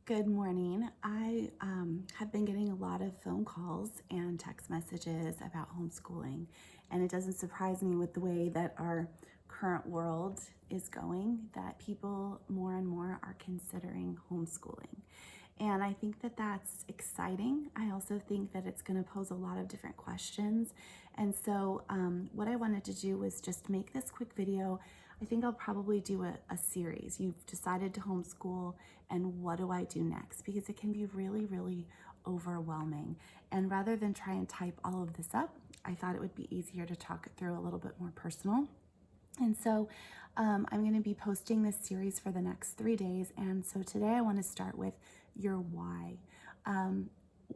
Good morning. I have been getting a lot of phone calls and text messages about homeschooling, and it doesn't surprise me with the way that our current world is going that people more and more are considering homeschooling. And I think that that's exciting. I also think that it's going to pose a lot of different questions. And so, what I wanted to do was just make this quick video. I think I'll probably do a series. You've decided to homeschool, and what do I do next? Because it can be really, really overwhelming. And rather than try and type all of this up, I thought it would be easier to talk it through a little bit more personal. And so I'm going to be posting this series for the next 3 days. And so today I want to start with your why.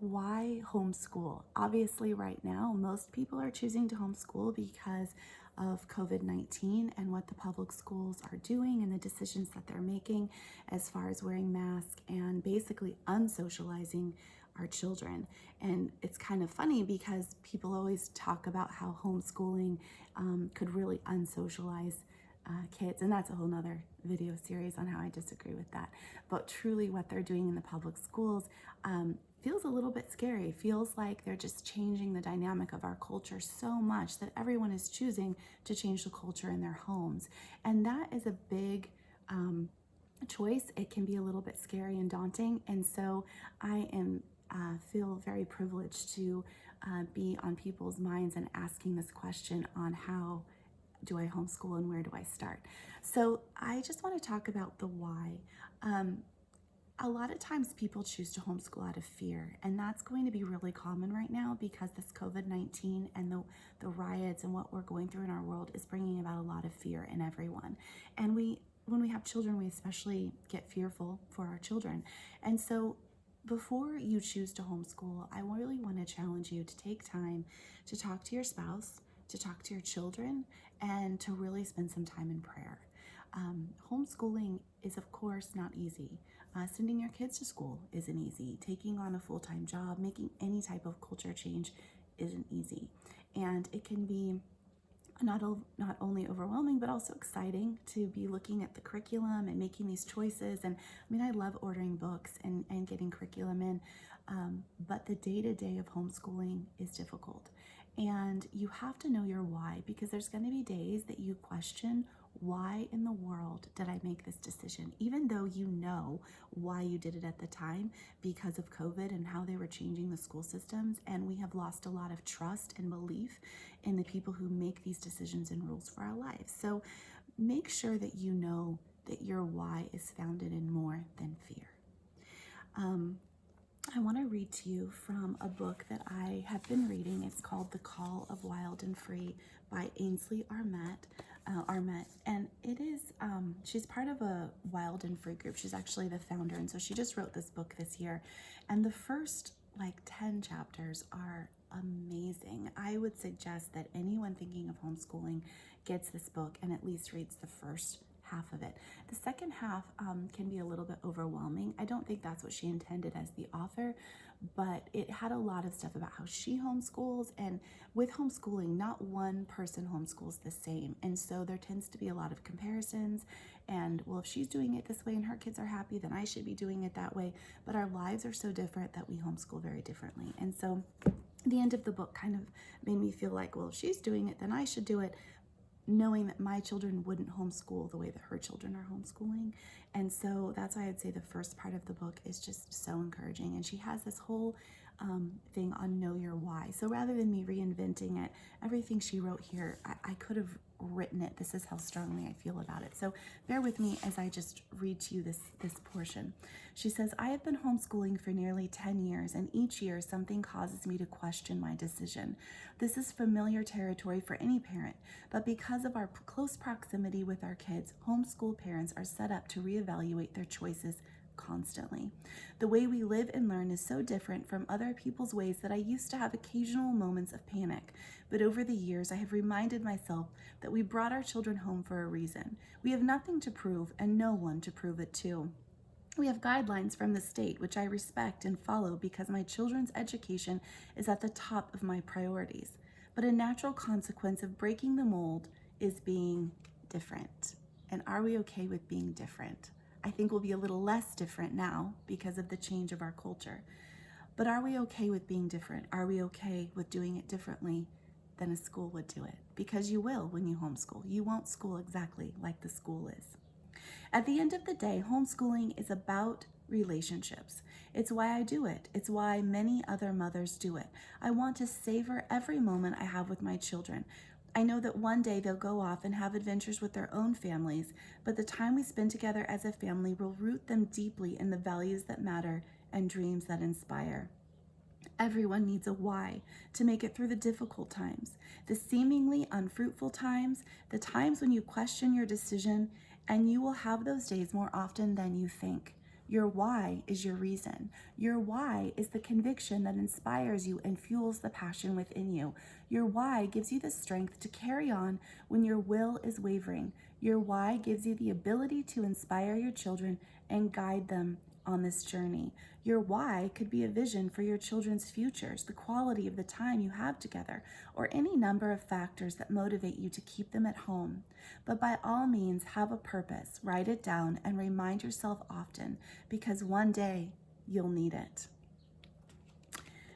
Why homeschool? Obviously, right now, most people are choosing to homeschool because of COVID-19 and what the public schools are doing and the decisions that they're making as far as wearing masks and basically unsocializing our children. And it's kind of funny because people always talk about how homeschooling could really unsocialize kids, and that's a whole nother video series on how I disagree with that. But truly what they're doing in the public schools feels a little bit scary. Feels like they're just changing the dynamic of our culture so much that everyone is choosing to change the culture in their homes. And that is a big choice. It can be a little bit scary and daunting. And so I am feel very privileged to be on people's minds and asking this question on how do I homeschool and where do I start? So I just want to talk about the why. A lot of times people choose to homeschool out of fear, and that's going to be really common right now because this COVID-19 and the riots and what we're going through in our world is bringing about a lot of fear in everyone. And when we have children, we especially get fearful for our children. And so before you choose to homeschool, I really want to challenge you to take time to talk to your spouse, to talk to your children, and to really spend some time in prayer. Homeschooling is, of course, not easy. Sending your kids to school isn't easy. Taking on a full-time job, making any type of culture change isn't easy. And it can be not only overwhelming, but also exciting to be looking at the curriculum and making these choices. And I mean, I love ordering books and getting curriculum in, but the day-to-day of homeschooling is difficult. And you have to know your why, because there's going to be days that you question, why in the world did I make this decision? Even though you know why you did it at the time because of COVID and how they were changing the school systems, and we have lost a lot of trust and belief in the people who make these decisions and rules for our lives. So make sure that you know that your why is founded in more than fear. I want to read to you from a book that I have been reading. It's called The Call of Wild and Free by Ainsley Armet. And it is, she's part of a Wild and Free group. She's actually the founder. And so she just wrote this book this year. And the first 10 chapters are amazing. I would suggest that anyone thinking of homeschooling gets this book and at least reads the first half of it. The second half can be a little bit overwhelming. I don't think that's what she intended as the author, but it had a lot of stuff about how she homeschools, and with homeschooling, not one person homeschools the same. And so there tends to be a lot of comparisons and, well, if she's doing it this way and her kids are happy, then I should be doing it that way. But our lives are so different that we homeschool very differently. And so the end of the book kind of made me feel like, well, if she's doing it, then I should do it, knowing that my children wouldn't homeschool the way that her children are homeschooling. And so that's why I'd say the first part of the book is just so encouraging. And she has this whole thing on know your why. So rather than me reinventing it, everything she wrote here, I could have written it. This is how strongly I feel about it. So bear with me as I just read to you this portion. She says, I have been homeschooling for nearly 10 years, and each year something causes me to question my decision. This is familiar territory for any parent, but because of our close proximity with our kids, homeschool parents are set up to reevaluate their choices constantly. The way we live and learn is so different from other people's ways that I used to have occasional moments of panic. But over the years, I have reminded myself that we brought our children home for a reason. We have nothing to prove and no one to prove it to. We have guidelines from the state, which I respect and follow because my children's education is at the top of my priorities. But a natural consequence of breaking the mold is being different. And are we okay with being different? I think will be a little less different now because of the change of our culture. But are we okay with being different? Are we okay with doing it differently than a school would do it? Because you will when you homeschool. You won't school exactly like the school is. At the end of the day, homeschooling is about relationships. It's why I do it. It's why many other mothers do it. I want to savor every moment I have with my children. I know that one day they'll go off and have adventures with their own families, but the time we spend together as a family will root them deeply in the values that matter and dreams that inspire. Everyone needs a why to make it through the difficult times, the seemingly unfruitful times, the times when you question your decision, and you will have those days more often than you think. Your why is your reason. Your why is the conviction that inspires you and fuels the passion within you. Your why gives you the strength to carry on when your will is wavering. Your why gives you the ability to inspire your children and guide them on this journey. Your why could be a vision for your children's futures, the quality of the time you have together, or any number of factors that motivate you to keep them at home. But by all means, have a purpose, write it down, and remind yourself often, because one day you'll need it.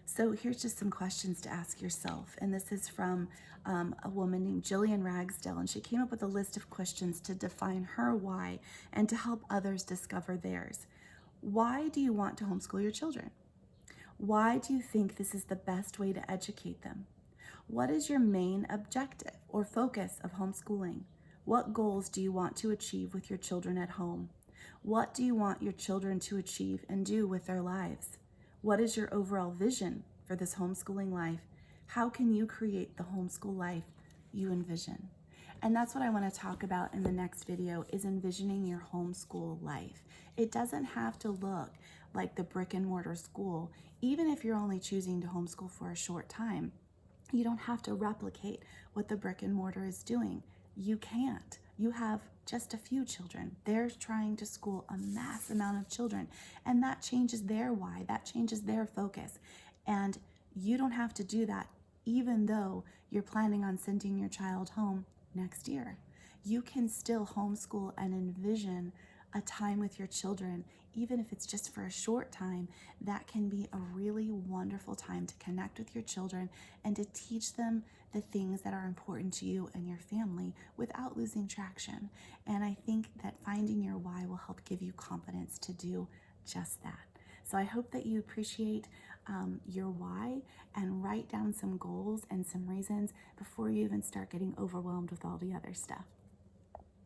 So here's just some questions to ask yourself. And this is from a woman named Jillian Ragsdale. And she came up with a list of questions to define her why and to help others discover theirs. Why do you want to homeschool your children? Why do you think this is the best way to educate them? What is your main objective or focus of homeschooling? What goals do you want to achieve with your children at home? What do you want your children to achieve and do with their lives? What is your overall vision for this homeschooling life? How can you create the homeschool life you envision? And that's what I want to talk about in the next video, is envisioning your homeschool life. It doesn't have to look like the brick and mortar school, even if you're only choosing to homeschool for a short time. You don't have to replicate what the brick and mortar is doing. You can't. You have just a few children. They're trying to school a mass amount of children, and that changes their why, that changes their focus. And you don't have to do that, even though you're planning on sending your child home next year. You can still homeschool and envision a time with your children, even if it's just for a short time. That can be a really wonderful time to connect with your children and to teach them the things that are important to you and your family without losing traction. And I think that finding your why will help give you confidence to do just that. So I hope that you appreciate your why and write down some goals and some reasons before you even start getting overwhelmed with all the other stuff.